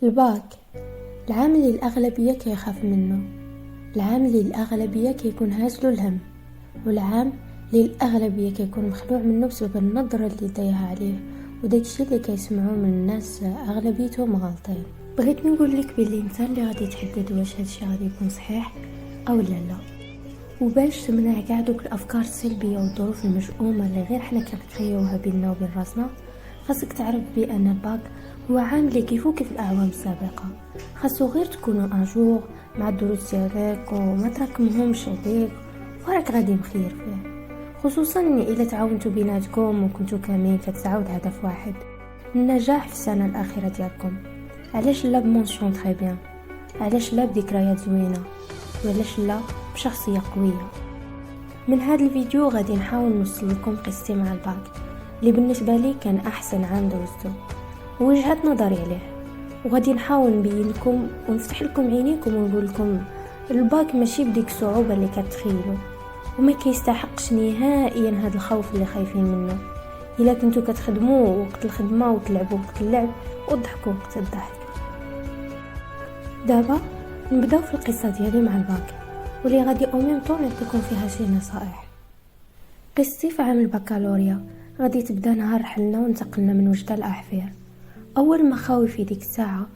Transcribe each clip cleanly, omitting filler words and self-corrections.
الباك، العام اللي الأغلبية كيخاف منه، العام اللي الأغلبية كيكون هازلو الهم، والعام اللي الأغلبية كيكون مخلوع منه بسبب النظرة اللي دايها عليه وداكشي اللي كيسمعوه من الناس أغلبيتهم غالطين. بغيت نقول لك باللي انت اللي غادي تحدد واش هادشي غادي يكون صحيح او لا. وباش تمنع كاع دوك الافكار السلبيه والظروف المشؤومه اللي غير حنا كنخيوها بيننا وبين راسنا، خاصك تعرف بان الباك هو عام اللي كيف الاعوام السابقه، خاصو غير تكونوا اجور مع الدروس ديالك وما تراكمهمش عليك وراك غادي مخير فيه، خصوصا الا تعاونتوا بيناتكم وكنتوا كاملين كتسعوا هدف واحد، النجاح في السنه الاخيره ديالكم. علاش لا بمونسيون تري بيان، علاش لا بذكريات زوينه، وعلاش لا بشخصيه قويه. من هذا الفيديو غادي نحاول نوصل لكم قصتي مع الباك اللي بالنسبه لي كان احسن عام دوزته ووجهه نظري عليه، وغادي نحاول نبين لكم ونفتح لكم عينيكم ونقول لكم الباك ماشي بديك الصعوبه اللي كتخيلوا، وما كيستحقش نهائيا هذا الخوف اللي خايفين منه الا كنتوا كتخدموا وقت الخدمه وتلعبوا وقت اللعب وضحكوا وقت الضحك. دابا نبداو في القصه ديالي مع الباك، واللي غادي اوميم طون نعطيكم فيها شي نصائح. قصتي في عام البكالوريا غادي تبدا نهار رحلنا وانتقلنا من وجده لاحفير. اول مخاوفي ديك الساعه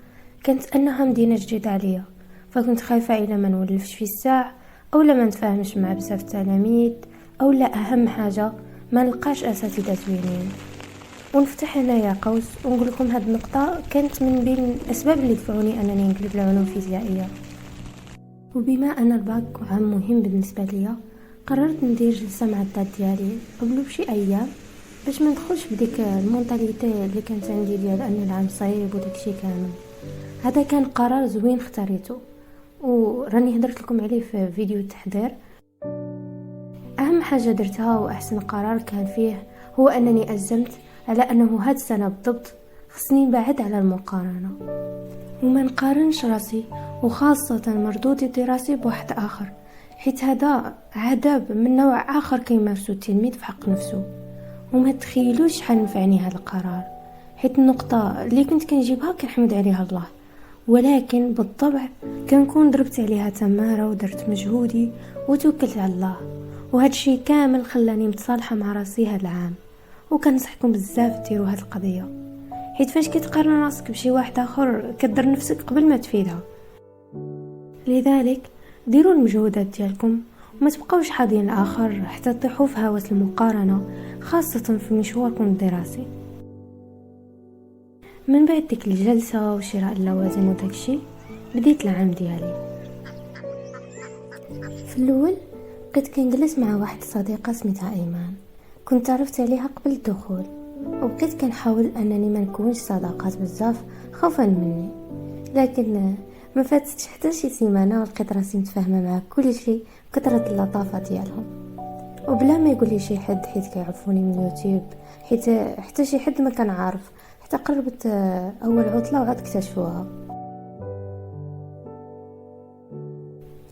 كانت انها مدينه جديده عليا، فكنت خايفه الا ما نولفش في الساعه او لا ما نتفاهمش مع بزاف التلاميذ، او لا اهم حاجه ما نلقاش اساتذه زوينين. ونفتح هنايا قوس ونقول لكم هاد النقطه كانت من بين الاسباب اللي دفعوني انني نقلب العلوم الفيزيائيه. وبما ان الباك عام مهم بالنسبه ليا، قررت ندير جلسه مع الداد ديالي قبل بشي ايام باش ما ندخلش بديك المونتاليتي اللي كانت عندي ديال ان العام صعيب وداكشي كامل. هذا كان قرار زوين اختاريته وراني هدرت لكم عليه في فيديو التحضير. اهم حاجه درتها واحسن قرار كان فيه هو انني أزمت على انه هاد السنه بالضبط خصني نبعد على المقارنه وما نقارنش راسي وخاصه مردودي الدراسي بواحد اخر، حيت هذا عذاب من نوع اخر كيمارسو التلميذ في حق نفسه. وما تخيلوش شحال نفعني هذا القرار، حيت النقطه اللي كنت كنجيبها كنحمد عليها الله، ولكن بالطبع كنكون ضربت عليها تماره ودرت مجهودي وتوكلت على الله، وهذا الشيء كامل خلاني متصالحه مع راسي هذا العام. وكنصحكم بزاف ديروا هذه القضيه، حيت فاش كتقارن راسك بشي واحد اخر كدر نفسك قبل ما تفيدها. لذلك ديروا المجهودات ديالكم وما تبقاوش حاضين الاخر حتى تطيحوا في هوس المقارنه، خاصه في مشواركم الدراسي. من بعد ديك الجلسه وشراء اللوازم وداكشي بديت العام ديالي. في الاول بقيت كنجلس مع واحد صديقه سميتها ايمان، كنت عرفت عليها قبل الدخول، وبقيت كنحاول انني ما نكونش صداقات بزاف خوفا مني، لكن ما فاتتش حتى شي سيمانه ولقيت راسي متفاهمه مع كل شيء كثرة اللطافه ديالهم، وبلا ما يقول لي شي حد حيت كيعرفوني من يوتيوب، حيت حتى شي حد ما كان عارف حتى قربت اول عطله وعاد اكتشفوها.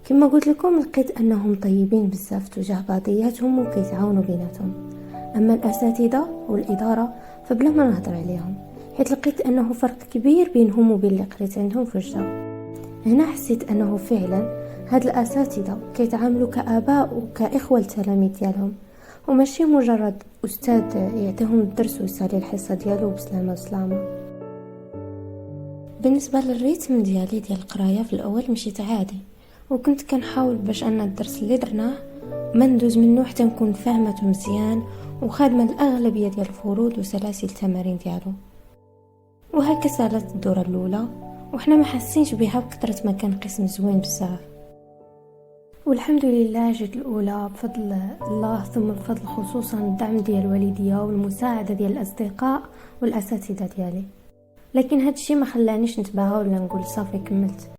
كما قلت لكم لقيت انهم طيبين بزاف تجاه بعضياتهم وكيتعاونوا بيناتهم، اما الاساتذه والاداره فبلا ما نهضر عليهم، حيت لقيت انه فرق كبير بينهم وبين اللي قريت عندهم في وجده. هنا حسيت انه فعلا هاد الاساتذه كيتعاملوا كاباء وكاخوه للتلاميذ ديالهم، وماشي مجرد استاذ يعطيهم الدرس ويسالي الحصه ديالو بسلامه وسلامه. بالنسبه للريتم ديالي ديال القرايه في الاول مشيت عادي، وكنت كنحاول باش ان الدرس اللي درناه ما ندوز منه حتى نكون فاهمته مزيان وخادمه الاغلبيه ديال الفروض وسلاسل التمارين ديالو. وهكا سالت الدوره الاولى وحنا ما حاسينش بها بكثره ما كان قسم زوين بزاف، والحمد لله جات الاولى بفضل الله، ثم بفضل خصوصا الدعم ديال الوالديه والمساعده ديال الاصدقاء والاساتذه ديالي. لكن هادشي ما خلانيش نتباهى ولا نقول صافي كملت،